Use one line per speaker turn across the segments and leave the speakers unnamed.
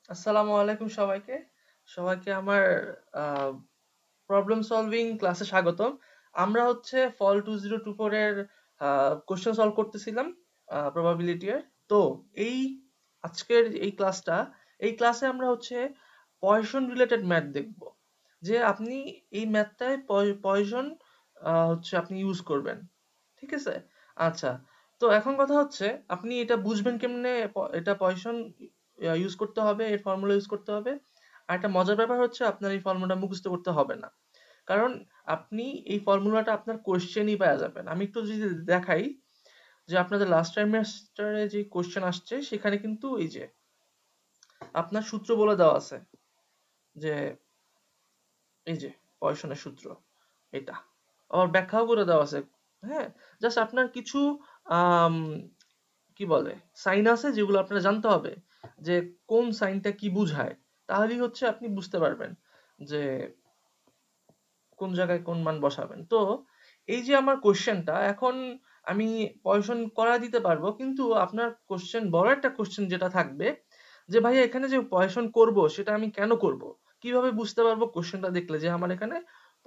আসসালামু আলাইকুম সবাইকে। সবাইকে আমার প্রবলেম সলভিং ক্লাসে স্বাগতম। আমরা হচ্ছে ফল 2024 এর কোশ্চেন সলভ করতেছিলাম প্রবাবিলিটি এর। তো এই আজকের এই ক্লাসে আমরা হচ্ছে পয়সন রিলেটেড ম্যাথ দেখব। যে আপনি এই ম্যাথটায় পয়সন হচ্ছে আপনি ইউজ করবেন। ঠিক আছে? আচ্ছা। তো এখন কথা হচ্ছে আপনি এটা বুঝবেন কেমনে এটা পয়সন ইউজ করতে হবে, এর ফর্মুলা ইউজ করতে হবে। আর একটা মজার ব্যাপার হচ্ছে আপনার এই ফর্মুলাটা মুখস্থ করতে হবে না। কারণ আপনি এই ফর্মুলাটা আপনার কোশ্চেনই পাওয়া যাবেন। আমি একটু যদি দেখাই যে আপনাদের লাস্ট ট্রাইমেস্টারে যে কোশ্চেন আসছে সেখানে কিন্তু এই যে আপনার সূত্র বলে দেওয়া আছে যে এই যে পয়সনের সূত্র এটা। আবার ব্যাখ্যাও করে দেওয়া আছে। হ্যাঁ? জাস্ট আপনার কিছু আম কি বলে সাইন আছে যেগুলো আপনার জানতে হবে যে কোন সাইনটা কি বুঝায়, তাহলেই হচ্ছে আপনি বুঝতে পারবেন যে কোন জায়গায় কোন মান বসাবেন। তো এই যে আমার কোশ্চেনটা এখন আমি পয়সন করা দিতে পারবো, কিন্তু আপনার কোশ্চেন বড় একটা কোশ্চেন যেটা থাকবে যে ভাইয়া এখানে যে পয়সন করব সেটা আমি কেন করব, কিভাবে বুঝতে পারবো কোশ্চেনটা দেখলে যে আমার এখানে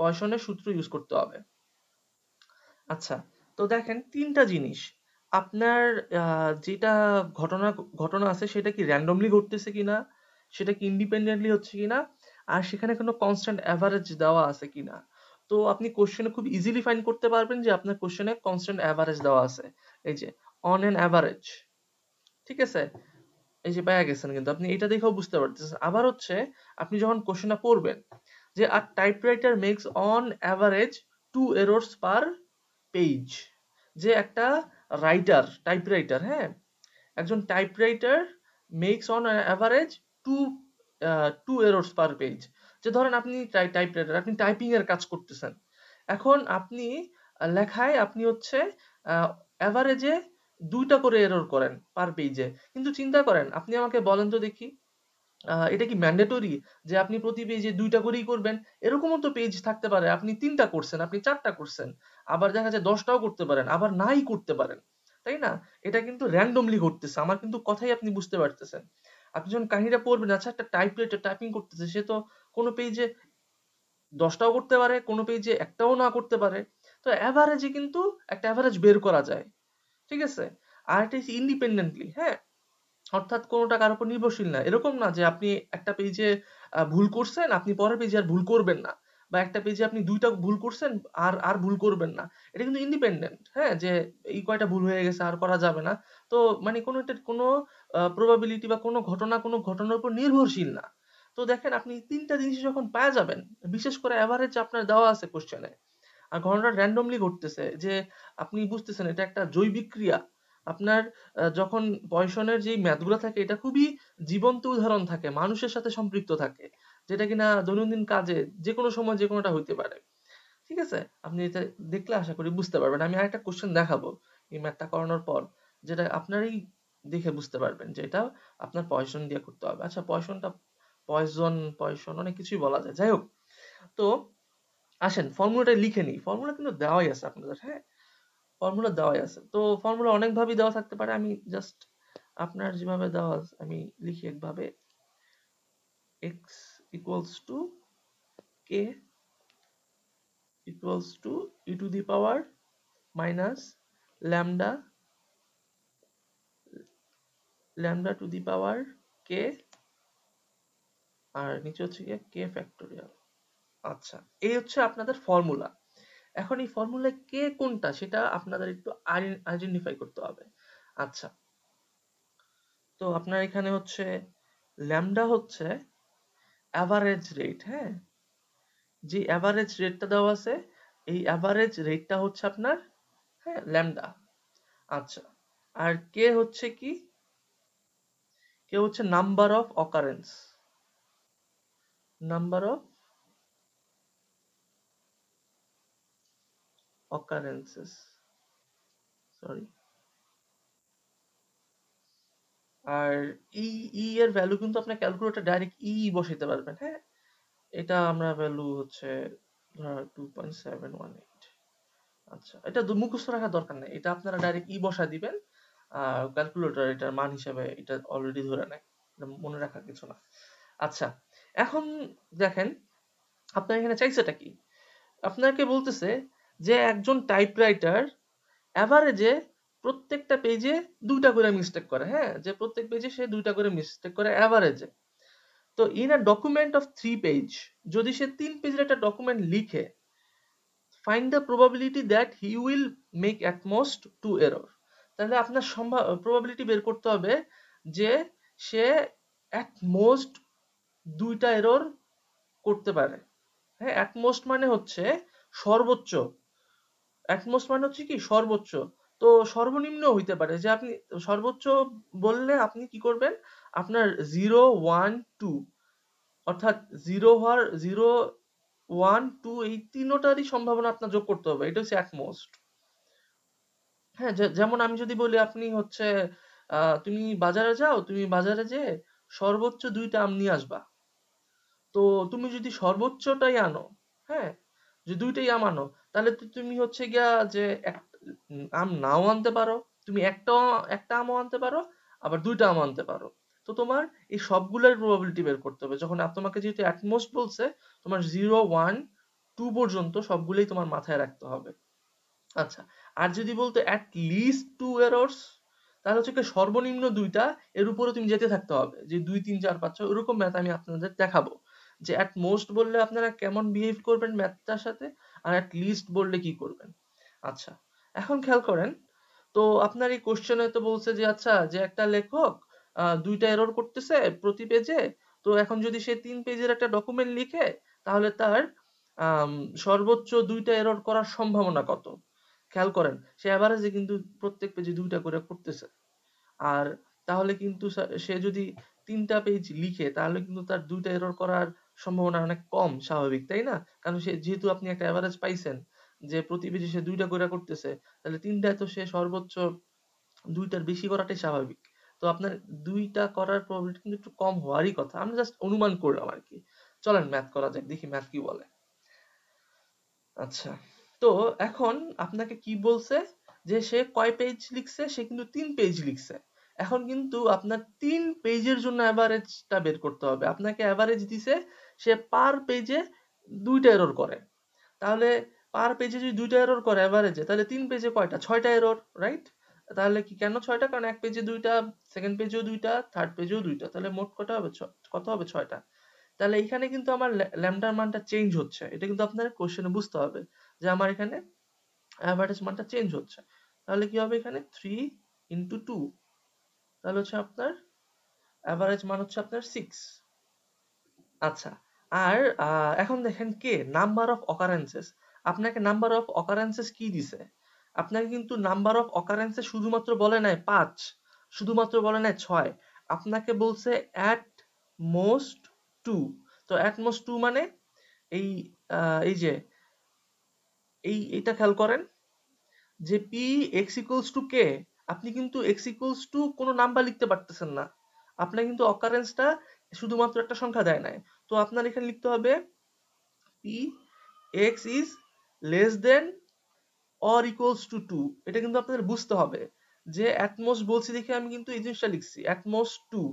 পয়সনের সূত্র ইউজ করতে হবে। আচ্ছা, তো দেখেন ৩ টা জিনিস। আপনার যেটা ঘটনা ঘটনা আছে সেটা কি randomly ঘটতেছে কিনা, সেটা কি independently হচ্ছে কিনা, আর সেখানে কোনো constant average দেওয়া আছে কিনা। তো আপনি কোশ্চেনে খুব ইজিলি ফাইন্ড করতে পারবেন যে আপনার কোশ্চেনে constant average দেওয়া আছে। এই যে on an average, ঠিক আছে? এই যে পেয়ে গেছেন, কিন্তু আপনি এটা দেখেও বুঝতে পারতেছেন। আবার হচ্ছে আপনি যখন কোশ্চেনটা পড়বেন যে a typewriter makes on average 2 errors per page. যে একটা টাইপরাইটার, হ্যাঁ, একজন typewriter makes on average two two errors per page. যে ধরেন আপনি টাইপরাইটার, আপনি টাইপিং এর কাজ করতেছেন, এখন আপনি লেখায় আপনি হচ্ছে অ্যাভারেজে 2টা করে এরর করেন পার পেজে। কিন্তু চিন্তা করেন, আপনি আমাকে বলেন তো দেখি, এটা কি ম্যান্ডেটরি যে আপনি প্রতি পেজে 2টা করেই করবেন? এরকমও তো পেজ থাকতে পারে আপনি 3টা করছেন, আপনি 4টা করছেন। আবার দেখা যায় 10টাও করতে পারেন, আবার নাই করতে পারেন। তাই না? এটা কিন্তু randomly ঘটতেছে। আমার কিন্তু কথাই আপনি বুঝতে পারতেছেন। আপনি যখন কাহিনীটা পড়বেন, আচ্ছা একটা টাইপরাইটার টাইপিং করতেছে, সে তো কোন পেজে 10টাও করতে পারে, কোন পেজে একটাও না করতে পারে। তো এভারেজে কিন্তু একটা এভারেজ বের করা যায়। ঠিক আছে? আর এটা হচ্ছে ইন্ডিপেন্ডেন্টলি, হ্যাঁ? অর্থাৎ কোনটা কারো উপর নির্ভরশীল না। এরকম না যে আপনি একটা পেজে ভুল করছেন, আপনি পরের পেজে আর ভুল করবেন না। বা একটা পেজে আপনি ২ টা ভুল করছেন, আর আর ভুল করবেন না। এটা কিন্তু ইন্ডিপেন্ডেন্ট, হ্যাঁ? যে এই কয়টা ভুল হয়ে গেছে, আর করা যাবে না। তো মানে কোনো প্রবাবিলিটি বা কোনো ঘটনার উপর নির্ভরশীল না। তো দেখেন আপনি ৩ টা জিনিস যখন পায়া যাবেন, বিশেষ করে এভারেজ আপনার দেওয়া আছে কোয়েশ্চেনে। আর ঘটনাটা randomly ঘটতেছে যে আপনি বুঝতেছেন এটা একটা জৈবিক ক্রিয়া। আপনার যখন পয়সনের যেই ম্যাথ গুলা থাকে এটা খুবই জীবন্ত উদাহরণ থাকে, মানুষের সাথে সম্পৃক্ত থাকে, যেটা কিনা দৈনন্দিন কাজে যেকোনো সময় যেকোনোটা হইতে পারে। ঠিক আছে? আপনি এটা দেখলে আশা করি বুঝতে পারবেন। আমি আরেকটা কোশ্চেন দেখাবো এই ম্যাথটা করানোর পর, যেটা আপনারই দেখে বুঝতে পারবেন যে এটা আপনার পয়সন দিয়ে করতে হবে। আচ্ছা, পয়সন অনেক কিছুই বলা যায়। যাই হোক, তো আসেন ফর্মুলাটা লিখে নিই। ফর্মুলা কিন্তু দেওয়াই আছে আপনাদের, হ্যাঁ? ফর্মুলা দেওয়াই আছে। তো ফর্মুলা অনেক ভাবেই দেওয়া থাকতে পারে। আমি জাস্ট আপনার যেভাবে দেওয়া আছে আমি লিখি একভাবে, x equals to k equals to e to the power minus lambda lambda to the power k, আর নিচে হচ্ছে গিয়ে k ফ্যাক্টোরিয়াল। আচ্ছা, এই হচ্ছে আপনাদের ফর্মুলা। এখন এই ফর্মুলায় কে কোনটা সেটা আপনাদের একটু আইডেন্টিফাই করতে হবে। আচ্ছা, তো আপনার এখানে হচ্ছে ল্যামডা হচ্ছে অ্যাভারেজ রেট, হ্যাঁ? যে অ্যাভারেজ রেটটা দেওয়া আছে, এই অ্যাভারেজ রেটটা হচ্ছে আপনার, হ্যাঁ, ল্যামডা। আচ্ছা, আর কে হচ্ছে কি? কে হচ্ছে number of occurrence, number of occurrences, sorry. আর ই ই এর ভ্যালু কিন্তু আপনার ক্যালকুলেটর ডাইরেক্ট ই বসাইতে পারবেন, হ্যাঁ? এটা আমরা ভ্যালু হচ্ছে 2.718। আচ্ছা, এটা মুখস্থ রাখার দরকার নেই, এটা আপনারা ডাইরেক্ট ই বসা দিবেন, ক্যালকুলেটর এটার মান হিসাবে এটা অলরেডি ধরে নেয়। মনে রাখার কিছু না। আচ্ছা, এখন দেখেন আপনার এখানে চাইছেটা কি? আপনাকে বলতেছে যে একজন টাইপরাইটার অ্যাভারেজে প্রত্যেকটা পেজে 2টা করে মিস্টেক করে, হ্যাঁ? যে প্রত্যেক পেজে সে 2টা করে মিস্টেক করে অ্যাভারেজে। তো in a document of 3 page, যদি সে 3 পেজের একটা ডকুমেন্ট লিখে, find the probability that he will make at most 2 error, তাহলে আপনার probability বের করতে হবে যে সে at most 2টা এরর করতে পারে। হ্যাঁ, at most মানে হচ্ছে সর্বোচ্চ, at most মানে হচ্ছে কি সর্বোচ্চ। তো সর্বনিম্ন হইতে পারে, যে আপনি সর্বোচ্চ বললে আপনি কি করবেন, আপনার 0 1 2 অর্থাৎ 0 হওয়ার 0 1 2 এই তিনটারই সম্ভাবনা আপনার যোগ করতে হবে, এটা হচ্ছে at most। হ্যাঁ, যেমন আমি যদি বলি আপনি হচ্ছে তুমি বাজারে যাও, তুমি বাজারে যেয়ে সর্বোচ্চ 2টা আম নিয়ে আসবা। তো তুমি যদি সর্বোচ্চটাই আনো, হ্যাঁ, যে 2টাই আম আনো, তাহলে তুমি হচ্ছে গিয়া যে আম নাও আনতে পারো, তুমি একটা আমও আনতে পারো, আবার 2টা আমও আনতে পারো। তো তোমার এই সবগুলোর প্রবাবিলিটি বের করতে হবে। যখন তোমাকে যেহেতু অ্যাটমোস্ট বলছে, তোমার 0 1 2 পর্যন্ত সবগুলোই তোমার মাথায় রাখতে হবে। আচ্ছা, আর যদি বলতো অ্যাট লিস্ট 2 এরর্স, তাহলে হচ্ছে সর্বনিম্ন 2টা, এর উপরে তুমি যেতে থাকতে হবে, যে 2 3 4 5 6 এরকম ম্যাথ আমি আপনাদের দেখাবো, যে অ্যাট মোস্ট বললে আপনারা কেমন বিহেভ করবেন ম্যাথটার সাথে, আর অ্যাট লিস্ট বললে কি করবেন। আচ্ছা, এখন খেয়াল করেন, তো আপনার এই কোশ্চেনে তো বলছে যে আচ্ছা, যে একটা লেখক 2টা এরর করতেছে প্রতি পেজে, তো এখন যদি সে 3 পেজের একটা ডকুমেন্ট লিখে, তাহলে তার সর্বোচ্চ 2টা এরর করার সম্ভাবনা কত। খেয়াল করেন, সে এভারেজে কিন্তু প্রত্যেক পেজে 2টা করে করতেছে। আর তাহলে কিন্তু সে যদি 3টা পেজ লিখে, তাহলে কিন্তু তার 2টা এরর করার সম্ভাবনা অনেক কম, স্বাভাবিক তাই না? কারণ সে যেহেতু আপনি একটা এভারেজ পাইছেন যে প্রতি পেজে সে 2টা করে করতেছে, তাহলে 3টায় তো সে সর্বোচ্চ 2টার বেশি করাটাই স্বাভাবিক। তো আপনার 2টা করার প্রবাবিলিটি কিন্তু একটু কম হওয়ারই কথা। আমরা জাস্ট অনুমান করলাম আর কি। চলেন ম্যাথ করা যাক, দেখি ম্যাথ কি বলে। আচ্ছা, তো এখন আপনাকে কি বলছে, যে সে কয় পেজ লিখছে, সে কিন্তু 3 পেজ লিখছে। এখন কিন্তু আপনার 3 পেজের জন্য অ্যাভারেজটা বের করতে হবে। আপনাকে অ্যাভারেজ দিছে সে পার পেজে 2টা এরর করে, তাহলে পার পেজে যদি 2টা এরর করে অ্যাভারেজে, তাহলে 3 পেজে কয়টা, 6টা এরর, রাইট? তাহলে কি কেন 6টা, কারণ এক পেজে 2টা, সেকেন্ড পেজেও 2টা, থার্ড পেজেও 2টা, তাহলে মোট কত হবে, কত হবে, 6টা। তাহলে এখানে কিন্তু আমার ল্যামডার মানটা চেঞ্জ হচ্ছে, এটা কিন্তু আপনার কোশ্চেনে বুঝতে হবে, যে আমার এখানে অ্যাভারেজ মানটা চেঞ্জ হচ্ছে। তাহলে কি হবে, এখানে 3 ইন্টু 2, তাহলে হচ্ছে আপনার অ্যাভারেজ মান হচ্ছে আপনার 6। আচ্ছা, আর এখন দেখেন কে নাম্বার অফ অকারেন্সেস, আপনাকে নাম্বার অফ অকারেন্সেস কি দিছে, আপনাকে কিন্তু নাম্বার অফ অকারেন্সেস শুধুমাত্র বলে নাই 5, শুধুমাত্র বলে নাই 6, আপনাকে বলছে অ্যাট মোস্ট 2। তো অ্যাট মোস্ট 2 মানে এই এই যে এইটা খেয়াল করেন, যে পি এক্স ইকুয়ালস টু কে, আপনি কিন্তু এক্স ইকুয়ালস টু কোনো নাম্বার লিখতে পারতেছেন না, আপনার কিন্তু অকারেন্সটা শুধুমাত্র একটা সংখ্যা দেয় নাই। তো আপনার এখানে লিখতে হবে P x is less than or equals to 2। এটা কিন্তু আপনাদের বুঝতে হবে, যে অ্যাটমোস্ট বলছি দেখে আমি কিন্তু এই জিনিসটা লিখছি অ্যাটমোস্ট 2,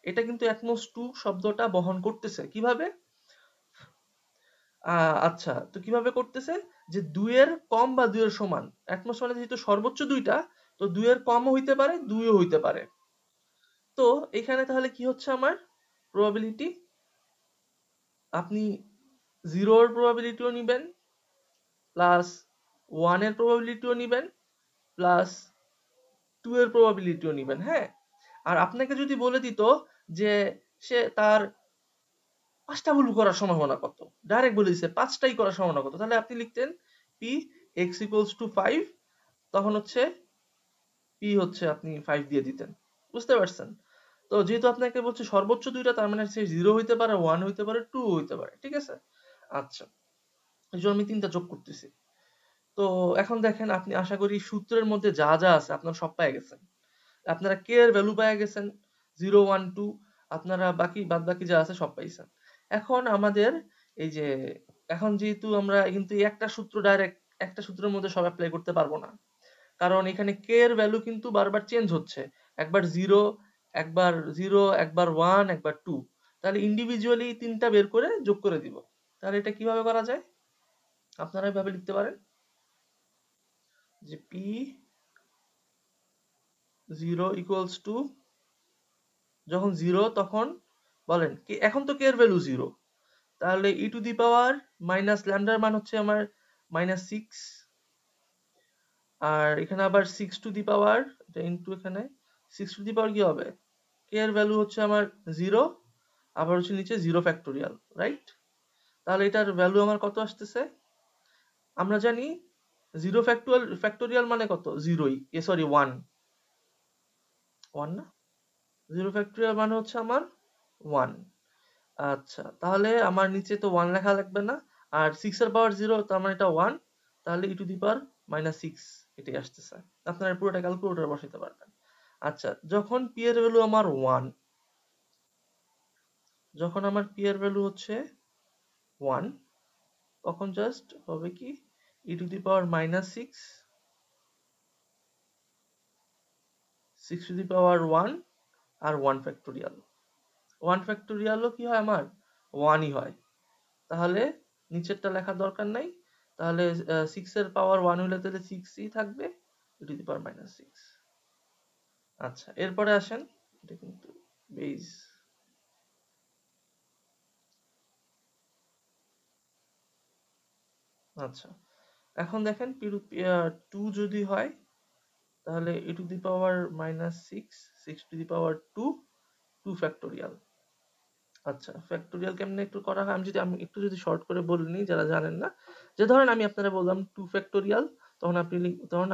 এটা কিন্তু অ্যাটমোস্ট 2 শব্দটা বহন করতেছে কিভাবে। আচ্ছা, তো কিভাবে করতেছে, যে 2 এর কম বা 2 এর সমান, অ্যাটমোস্ট মানে যেহেতু সর্বোচ্চ 2টা, তো 2 এর কমও হইতে পারে, 2 ও হইতে পারে। তো এখানে তাহলে কি হচ্ছে আমার প্রবাবিলিটি, আপনি 0 এর প্রবাবিলিটিও নিবেন, প্লাস 1 এর প্রবাবিলিটিও নিবেন, প্লাস 2 এর প্রবাবিলিটিও নিবেন, হ্যাঁ। আর আপনাকে যদি বলে দিত যে সে তার 5টা ভুল করার সম্ভাবনা কত, ডাইরেক্ট বলে দিছে 5টাই করার সম্ভাবনা কত, তাহলে আপনি লিখতেন পি এক্স ইকুয়ালস টু 5, তখন হচ্ছে পি হচ্ছে আপনি 5 দিয়ে দিতেন, বুঝতে পারছেন? তো যেহেতু আপনাকে বলছে সর্বোচ্চ 2টা, তার মানে সে 0 হইতে পারে, 1 হইতে পারে, 2 হইতে পারে, ঠিক আছে? আচ্ছা, এই জন্য আমি 3টা যোগ করতেছি। তো এখন দেখেন, আপনি আশা করি সূত্রের মধ্যে যা যা আছে আপনারা সব পেয়ে গেছেন, আপনারা কে এর ভ্যালু পেয়ে গেছেন 0 1 2, আপনারা বাদ বাকি যা আছে সব পাইছেন। এখন আমাদের এই যে, এখন যেহেতু আমরা কিন্তু এই একটা সূত্র ডাইরেক্ট একটা সূত্রের মধ্যে সব অ্যাপ্লাই করতে পারবো না, কারণ এখানে কে এর ভ্যালু কিন্তু বারবার চেঞ্জ হচ্ছে, একবার 0 একবার 0, একবার 1, একবার 2, তাহলে ইন্ডিভিজুয়ালি তিনটা বের করে যোগ করে দিব। তাহলে এটা কিভাবে করা যায়? আপনারা এভাবে লিখতে পারেন যে p0 ইকুয়ালস টু, যখন 0 তখন বলেন কি, এখন তো k এর ভ্যালু 0, তাহলে e to the power minus ল্যামডার মান হচ্ছে আমার -6, আর এখানে আবার 6 টু দি পাওয়ার, এটা ইনটু, এখানে 6 টু দি পাওয়ার কি হবে, k এর ভ্যালু হচ্ছে আমার 0, আবার হচ্ছে নিচে 0 ফ্যাক্টোরিয়াল, রাইট? তাহলে এটার ভ্যালু আমার কত আসতেছে? আমরা জানি 0 ফ্যাক্টোরিয়াল মানে কত, 0ই, সরি 1, 1 না, 0 ফ্যাক্টোরিয়াল মানে হচ্ছে আমার 1। আচ্ছা, তাহলে আমার নিচে তো 1 লেখা লাগবে না, আর 6 এর পাওয়ার 0, তার মানে এটা 1, তাহলে e টু দি পাওয়ার -6 এটাই আসতেছে। আপনারা পুরোটা ক্যালকুলেটরে বসাতে পারবেন। আচ্ছা, যখন p এর ভ্যালু আমার 1, যখন আমার p এর ভ্যালু হচ্ছে 1, তখন জাস্ট হবে কি, e to the power -6, 6 to the power 1, আর 1 ফ্যাক্টোরিয়াল। 1 ফ্যাক্টোরিয়ালও কি হয় আমার, 1ই হয়। তাহলে নিচেরটা লেখার দরকার নাই, তাহলে 6 এর পাওয়ার 1 হলে তাহলে 6ই থাকবে, e টু দি পাওয়ার -6। আচ্ছা, এরপরে আসেন, এটা কিন্তু বেস। আচ্ছা, এখন দেখেন p2 যদি হয়, তাহলে e to the power -6, 6 to the power 2, 2 factorial. আচ্ছা, ফ্যাক্টোরিয়াল কেমনে একটু করা হয়, আমি একটু যদি শর্ট করে বলে নিই যারা জানেন না, যে ধরেন আমি আপনারা বললাম 2 ফ্যাক্টোরিয়াল, তখন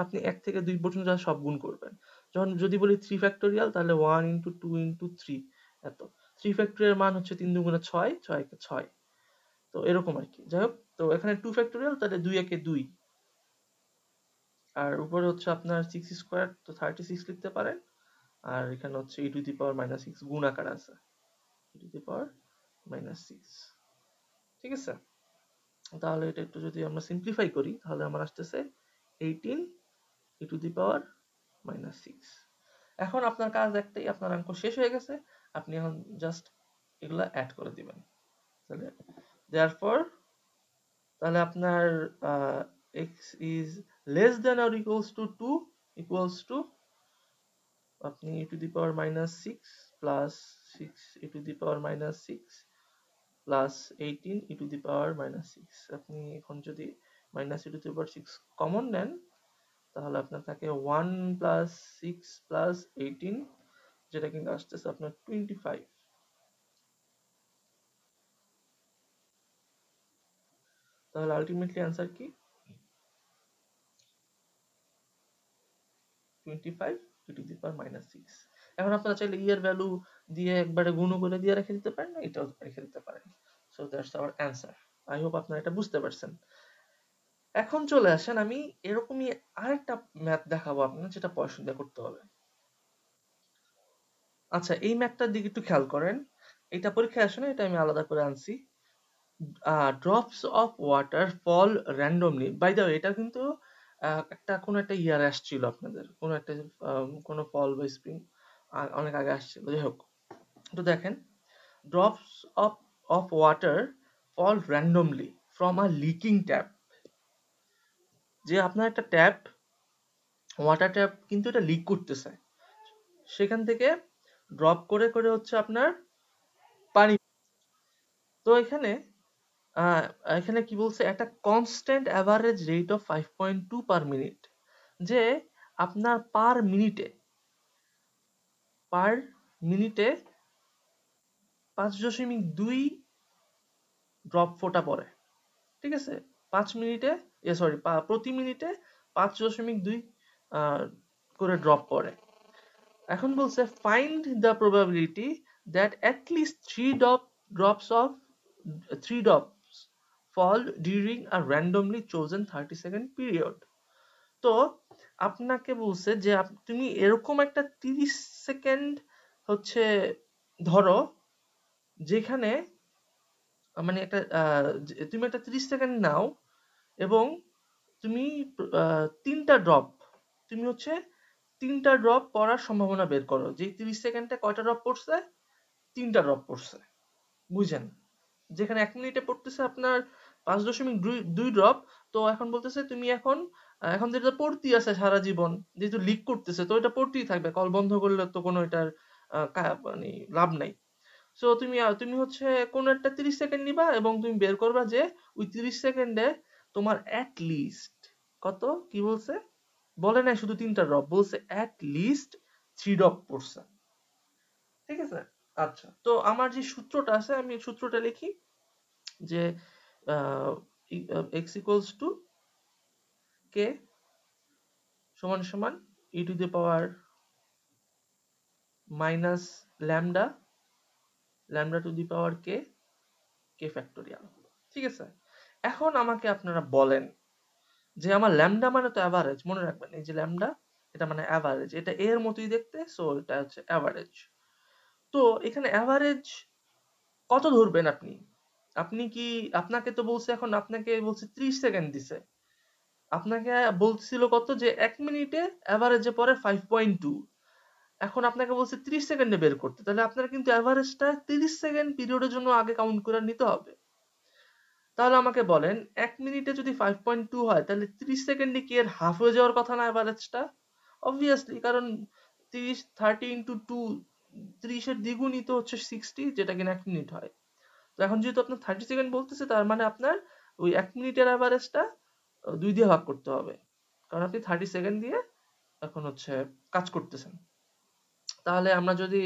আপনি 1 থেকে 2 পর্যন্ত যা সব গুণ করবেন। যখন যদি বলি 3 ফ্যাক্টোরিয়াল, তাহলে 1 ইনটু 2 ইনটু 3, এত। 3 ফ্যাক্টোরিয়াল মান হচ্ছে 3 দুগুণে 6, 6 একে 6, তো এরকম আর কি। যাই হোক, তো এখানে 2 ফ্যাক্টোরিয়াল, তাহলে 2 একে 2, আর উপরে হচ্ছে আপনার 6 স্কোয়ার, তো 36 লিখতে পারেন, আর এখানে হচ্ছে e টু দি পাওয়ার -6 গুণ আকার আছে, e টু দি পাওয়ার -6, ঠিক আছে? তাহলে এটা একটু যদি আমরা সিম্পলিফাই করি, তাহলে আমার আসতেছে 18 e টু দি পাওয়ার -6। এখন আপনার কাজ একটাই, আপনার অঙ্ক শেষ হয়ে গেছে, আপনি এখন জাস্ট এগুলা অ্যাড করে দিবেন। তাহলে therefore, তাহলে আপনার x is less than or equals to 2 equals to, আপনি e to the power -6 plus 6 e to the power -6 plus 18 e to the power -6। আপনি এখন যদি -e to the power 6 common নেন, তাহলে আপনার থাকে 1 প্লাস 6 প্লাস 18, যেটা কিন্তু আসতেছে আপনার 25। তাহলে আলটিমেটলি অ্যান্সার কি, 25 e টু দি পাওয়ার -6। এখন আপনারা চাইলে এর ভ্যালু দিয়ে একবারে গুণ করে দিয়ে রেখে দিতে পারেন, এটাও রেখে দিতে পারেন। So that's our answer. I hope আপনারা এটা বুঝতে পারছেন। এখন চলে আসেন, আমি এরকমই আরেকটা ম্যাথ দেখাবো আপনার, যেটা পড়াশোনা দিয়ে করতে হবে। আচ্ছা, এই ম্যাথটার দিকে একটু খেয়াল করেন, এটা পরীক্ষায় আসে না, এটা আমি আলাদা করে আনছি। Drops of water fall randomly, by the way এটা কিন্তু কোনো একটা ইয়ারে আসছিল আপনাদের, কোনো একটা কোনো ফল বা স্প্রিং অনেক আগে আসছিল। যাই হোক, তো দেখেন, drops of of water fall randomly from a leaking tap. যে আপনার একটা ট্যাপ, ওয়াটার ট্যাপ কিন্তু এটা লিক করতেছে, সেখান থেকে ড্রপ করে করে হচ্ছে আপনার পানি। তো এখানে এখানে কি বলছে, একটা constant average rate of 5.2 per minute, যে আপনার পার মিনিটে 5.2 ড্রপ ফোটা পড়ে, ঠিক আছে? 5 মিনিটে, সরি, প্রতি মিনিটে 5.2 করে ড্রপ পড়ে। এখন বলছে find the probability that at least three drops fall during a randomly chosen 30 second period. তো আপনাকে বলছে যে তুমি এরকম একটা 30 সেকেন্ড হচ্ছে ধরো, যেখানে মানে একটা তুমি একটা 30 সেকেন্ড নাও, এবং তুমি 3টা ড্রপ, তুমি হচ্ছে 3টা ড্রপ পড়ার সম্ভাবনা বের করো। যে 30 সেকেন্ডে কয়টা ড্রপ পড়ছে? 3টা ড্রপ পড়ছে। বুঝেন? যেখানে 1 মিনিটে পড়তেছে আপনার 5.2 ড্রপ, তো এখন বলতেছে তুমি এখন যেটা পড়তেই আছে সারা জীবন, যেহেতু লিক করতেছে তো এটা পড়তেই থাকবে, কল বন্ধ করলে তো কোনো এটার মানে লাভ নাই। সো তুমি হচ্ছে কোন একটা 30 সেকেন্ড নিবা এবং তুমি বের করবা যে ওই 30 সেকেন্ডে তোমার অ্যাট লিস্ট কত, কি বলছে বলে নাই শুধু 3টা ড্রপ, বলছে অ্যাট লিস্ট 3 ড্রপ পড়ছে। ঠিক আছে? আচ্ছা, তো আমার যে সূত্রটা আছে আমি সূত্রটা লিখি যে x equals to k সমান সমান e to the power minus lambda to the power k factorial। ঠিক আছে? এখন আমাকে আপনারা বলেন যে আমার ল্যামডা মানে তো অ্যাভারেজ, মনে রাখবেন এই যে ল্যামডা এটা মানে অ্যাভারেজ, এটা এর মতোই দেখতে, সো এটা হচ্ছে অ্যাভারেজ। তো এখানে অ্যাভারেজ কত ধরবেন আপনি? আপনি কি, আপনাকে তো বলছে, এখন আপনাকে বলছে 30 সেকেন্ড দিছে, আপনাকে বলছিল কত যে 1 মিনিটে অ্যাভারেজে পড়ে 5.2, এখন আপনাকে বলছে 30 সেকেন্ডে বের করতে, তাহলে আপনার কিন্তু অ্যাভারেজটা 30 সেকেন্ড পিরিয়ডের জন্য আগে কাউন্ট করে নিতে হবে। তাহলে আমাকে বলেন 1 মিনিটে যদি 5.2 হয় তাহলে 30 সেকেন্ডে কি এর হাফ হয়ে যাওয়ার কথা না অ্যাভারেজটা? অবভিয়াসলি, কারণ 30 ইন্টু 2, 30 এর দ্বিগুণই তো হচ্ছে 60, যেটা কিনা 1 মিনিট হয়। তো এখন যেহেতু আপনার 30 সেকেন্ড বলতেছে, তার মানে আপনার ওই 1 মিনিটের অ্যাভারেজটা 2 দিয়ে ভাগ করতে হবে, কারণ আপনি 30 সেকেন্ড দিয়ে এখন হচ্ছে কাজ করতেছেন। তাহলে আমরা যদি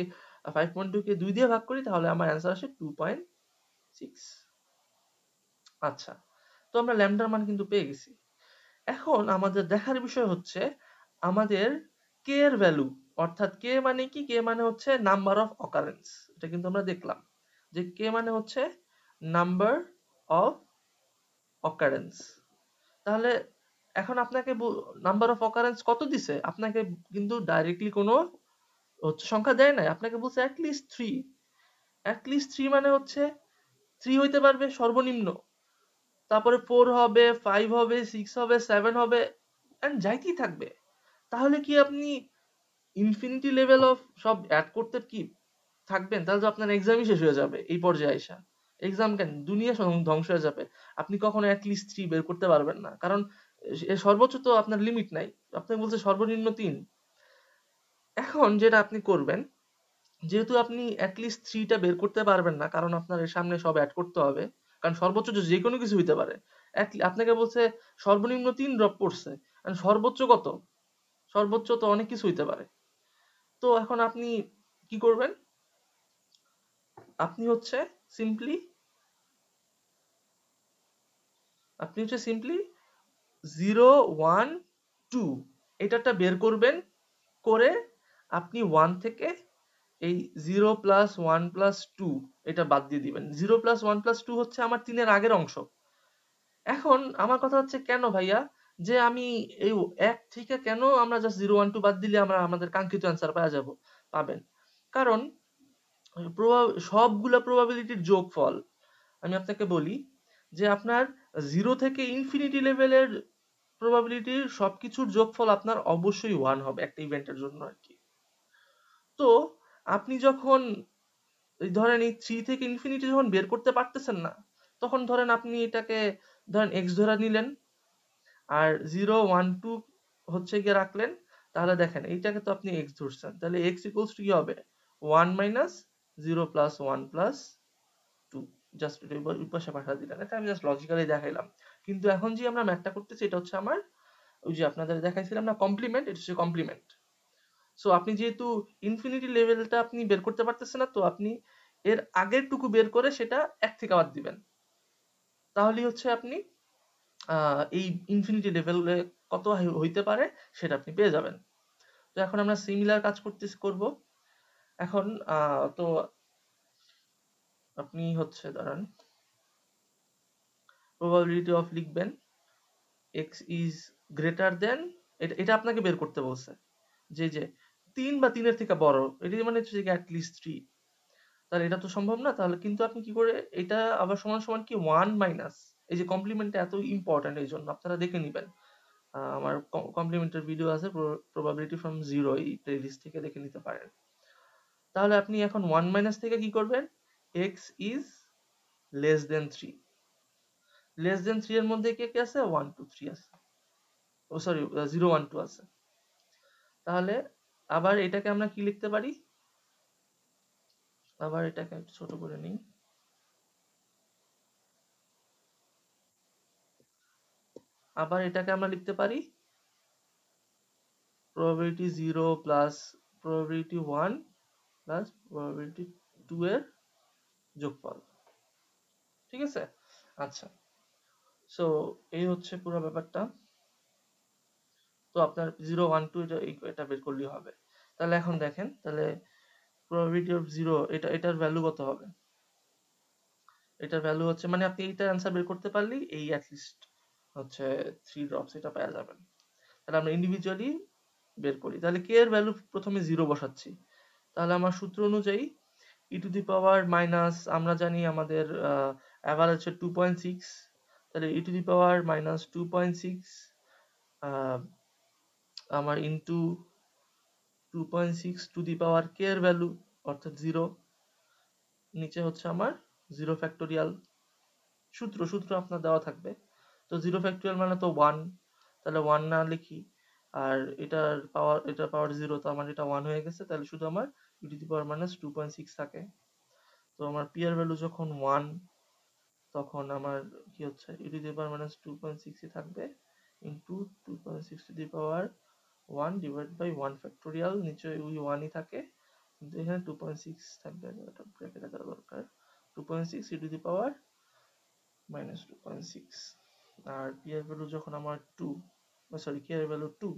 5.2 কে 2 দিয়ে ভাগ করি তাহলে আমার অ্যান্সার আসে 2.6। আচ্ছা, তো আমরা ল্যামডার মান কিন্তু পেয়ে গেছি। এখন আমাদের দেখার বিষয় হচ্ছে আমাদের কে এর ভ্যালু, অর্থাৎ কে মানে কি? কে মানে হচ্ছে নাম্বার অফ অকারেন্স। এটা কিন্তু আমরা দেখলাম যে কে মানে হচ্ছে নাম্বার অফ অকারেন্স। তাহলে এখন আপনাকে নাম্বার অফ অকারেন্স কত দিছে? আপনাকে কিন্তু ডাইরেক্টলি কোনো হচ্ছে সংখ্যা দেয় নাই, আপনাকে বলছে অ্যাটলিস্ট 3। অ্যাটলিস্ট 3 মানে হচ্ছে 3 হইতে পারবে সর্বনিম্ন, তারপরে 4 হবে, 5 হবে, 6 হবে, 7 হবে, এন্ড যাইতেই থাকবে। তাহলে কি আপনি ইনফিনিটি লেভেল অফ সব অ্যাড করতে কি থাকবেন? তাহলে তো আপনার এক্সামই শেষ হয়ে যাবে এই পর্যায়ে আইসা। এক্সাম কেন, দুনিয়া ধ্বংস হয়ে যাবে। আপনি কখনো অ্যাটলিস্ট 3 বের করতে পারবেন না, কারণ সর্বোচ্চ তো আপনার লিমিট নাই, আপনাকে বলছে সর্বনিম্ন 3। এখন যেটা আপনি করবেন, যেহেতু আপনি অ্যাটলিস্ট 3টা বের করতে পারবেন না, কারণ আপনার এর সামনে সব অ্যাড করতে হবে, কারণ সর্বোচ্চ যে কোনো কিছু হইতে পারে। আপনাকে বলছে সর্বনিম্ন 3 ড্রপ পড়ছে, সর্বোচ্চ কত? সর্বোচ্চ তো অনেক কিছু হইতে পারে। তো এখন আপনি কি করবেন? আপনি হচ্ছে সিম্পলি আপনি হচ্ছে সিম্পলি 0 1 2 এটাটা বের করবেন, করে আপনি 1 থেকে এই 0 প্লাস 1 প্লাস 2 এটা বাদ দিয়ে দিবেন। 0 প্লাস 1 প্লাস 2 হচ্ছে আমার 3 এর আগের অংশ। এখন আমার কথা হচ্ছে, কেন ভাইয়া যে আমি এই 1 থেকে কেন আমরা জাস্ট 0 1 2 বাদ দিলে আমরা আমাদের কাঙ্ক্ষিত অ্যান্সার পাবেন? কারণ সবগুলা প্রবাবিলিটির যোগফল, আমি আপনাকে বলি যে আপনার 0 থেকে ইনফিনিটি লেভেলের প্রবাবিলিটির সবকিছুর যোগফল আপনার অবশ্যই 1 হবে একটা ইভেন্টের জন্য আর কি। তো আপনি যখন ধরেন এই 3 থেকে ইনফিনিটি যখন বের করতে পারতেছেন না, তখন ধরেন আপনি এটাকে ধরেন x ধরে নিলেন আর 0 1 2 হচ্ছে গিয়ে রাখলেন, তাহলে দেখেন এইটাকে তো আপনি x ধরছেন, তাহলে x ইকুয়ালস টু কি হবে? 1 মাইনাস 0 প্লাস 1 প্লাস 2, জাস্ট এটা ওই পাশে পাঠিয়ে দিলেন। এটা আমি জাস্ট লজিক্যালি দেখাইলাম, কিন্তু এখন যে আমরা ম্যাথটা করতেছি এটা হচ্ছে আমার ওই যে আপনাদের দেখাইছিলাম না কমপ্লিমেন্ট, এটা হচ্ছে কমপ্লিমেন্ট। সো আপনি যেহেতু ইনফিনিটি লেভেলটা আপনি বের করতে পারতেছেন না, তো আপনি এর আগের টুকু বের করে সেটা 1 থেকে বাদ দিবেন, তাহলেই হচ্ছে আপনি এই ইনফিনিটি লেভেলে কত হইতে পারে সেটা আপনি পেয়ে যাবেন। তো এখন আমরা সিমিলার কাজ করব। এখন তো আপনি হচ্ছে ধরেন প্রবাবিলিটি অফ লিখবেন x is greater than, এটা আপনাকে বের করতে বলছে যে 3 বা 3 এর থেকে বড়, এটা মানে হচ্ছে at least 3। তাহলে এটা তো সম্ভব না, তাহলে কিন্তু আপনি কি করে এটা আবার সমান সমান কি 1 মাইনাস, এই যে কমপ্লিমেন্টটা এত ইম্পর্টেন্ট এই জন্য আপনারা দেখে নেবেন। আমার কমপ্লিমেন্টারি ভিডিও আছে প্রবাবিলিটি ফ্রম জিরো, এই প্লেলিস্ট থেকে দেখে নিতে পারেন। তাহলে আপনি এখন 1 মাইনাস থেকে কি করবেন, x is less than 3। Less than 3 এর মধ্যে কে কে আছে, 1 2 3 আছে, ও সরি 0 1 2 আছে। তাহলে আবার এটাকে আমরা কি লিখতে পারি, আবার এটাকে একটু ছোট করে নিই। আবার এটাকে আমরা লিখতে পারি probability 0 plus probability 1 plus probability 2 এর যোগফল। ঠিক আছে, আচ্ছা। সো এই হচ্ছে পুরো ব্যাপারটা। তো আপনার 0 1 2 এটা বের করলেই হবে। তাহলে এখন দেখেন, তাহলে probability of 0 এটার ভ্যালু কত হবে, এটার ভ্যালু হচ্ছে, মানে আপনি এইটার অ্যান্সার বের করতে পারলেই এই অ্যাটলিস্ট হচ্ছে 3 ড্রপস এটা পেয়ে যাবেন। তাহলে আমরা ইন্ডিভিজুয়ালি বের করি। তাহলে কে এর ভ্যালু প্রথমে 0 বসাচ্ছি। তাহলে আমার সূত্র অনুযায়ী ই টু দি পাওয়ার মাইনাস, আমরা জানি আমাদের অ্যাভারেজ হচ্ছে 2.6, তাহলে ই টু দি পাওয়ার মাইনাস 2.6 আমার ইনটু 2.6 টু দি পাওয়ার কে এর ভ্যালু অর্থাৎ 0, নিচে হচ্ছে আমার 0 ফ্যাক্টোরিয়াল। সূত্র আপনার দেওয়া থাকবে। তো 0 ফ্যাক্টোরিয়াল মানে তো 1, তাহলে 1 না লিখি, আর এটার পাওয়ার 0, তো আমার এটা 1 হয়ে গেছে। তাহলে শুধু আমার ই টু দি পাওয়ার মাইনাস 2.6 থাকে। তো আমার পি এর ভ্যালু যখন 1, তখন আমার কি হচ্ছে, ই to the power minus 2.6 e থাকবে into 2.6 to the power 1 divide by 1 factorial, নিচে ওই 1 ই থাকে, কিন্তু এখানে 2.6 থাকবে, এটা ব্র্যাকেটে দেওয়া দরকার। 2.6 e to the power minus 2.6, আর পি এর ভ্যালু যখন আমার 2, সরি কে এর ভ্যালু 2,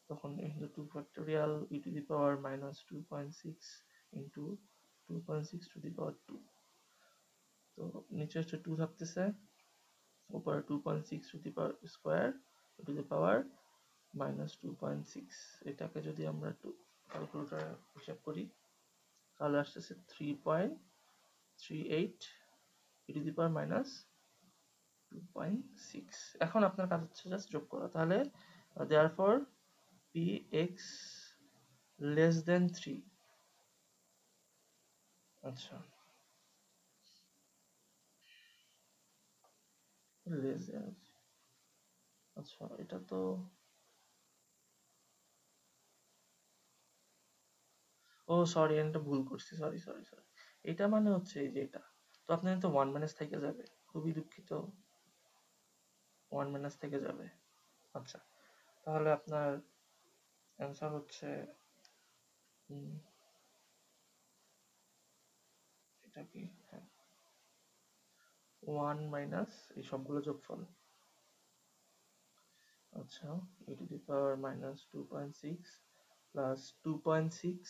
তখন into 2 factorial e to the power minus 2.6 into 2.6 to the power 2। তো নিচে হচ্ছে 2 থাকতেছে, উপরে 2.6 to the power square to the power minus 2.6। এটাকে যদি আমরা একটু ক্যালকুলেটরে হিসাব করি, তাহলে আসতেছে 3.38 e to the power minus 2.6। এখন আপনার কাজ হচ্ছে জাস্ট যোগ করা। তাহলে therefore px less than 3। আচ্ছা, less than, আচ্ছা এটা তো, ও সরি এটা ভুল করছি, সরি সরি সরি। এটা মানে হচ্ছে এই যে এটা, তো আপনার তো 1 মাইনাস থেকে যাবে, খুবই দুঃখিত, 1 মাইনাস থেকে যাবে। আচ্ছা, তাহলে আপনার অ্যান্সার হচ্ছে এটা কি, হ্যাঁ 1 মাইনাস এই সবগুলো যোগফল। আচ্ছা, e to the power minus 2.6 plus 2.6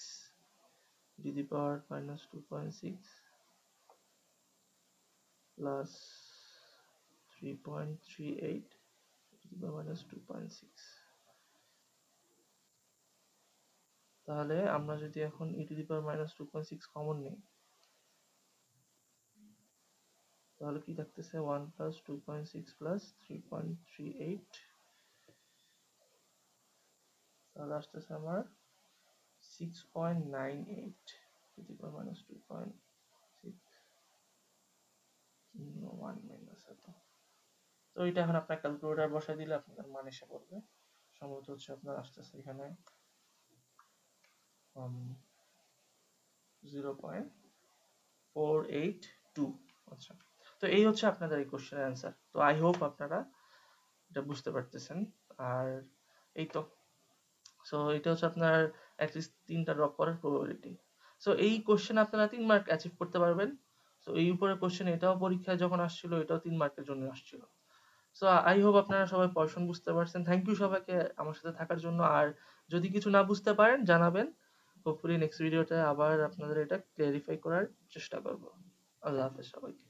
e to the power minus 2.6 plus 3.38 e to the power minus 2.6। তাহলে আমরা যদি এখন e to the power minus 2.6 common নিই, তাহলে কি থাকতেছে, 1 প্লাস 2.6 প্লাস 3.38, তাহলে আসতেছে আমার 6.98 two the power minus 2.6 1 minus এত। তো এটা এখন আপনার ক্যালকুলেটর বসাই দিলে আপনার মান এসে পড়বে, সম্ভবত হচ্ছে আপনার আসতেছে এখানে 0.482। আচ্ছা, তো এই হচ্ছে আপনাদের এই কোশ্চেনের অ্যান্সার। তো আই হোপ আপনারা এটা বুঝতে পারতেছেন। আর এই তো, সো এটা হচ্ছে আপনার অ্যাটলিস্ট 3টা ড্রপ করার প্রবাবিলিটি। সো এই কোশ্চেন আপনারা 3 মার্ক অ্যাচিভ করতে পারবেন। সো এই উপরে কোশ্চেন এটাও পরীক্ষায় যখন আসছিল, এটাও 3 মার্কের জন্য আসছিল। সো আই হোপ আপনারা সবাই পড়াশোনা বুঝতে পারছেন। থ্যাংক ইউ সবাইকে আমার সাথে থাকার জন্য। আর যদি কিছু না বুঝতে পারেন জানাবেন, হোপফুলি নেক্সট ভিডিওতে আবার আপনাদের এটা ক্লিয়ারিফাই করার চেষ্টা করব। আল্লাহ হাফেজ সবাইকে।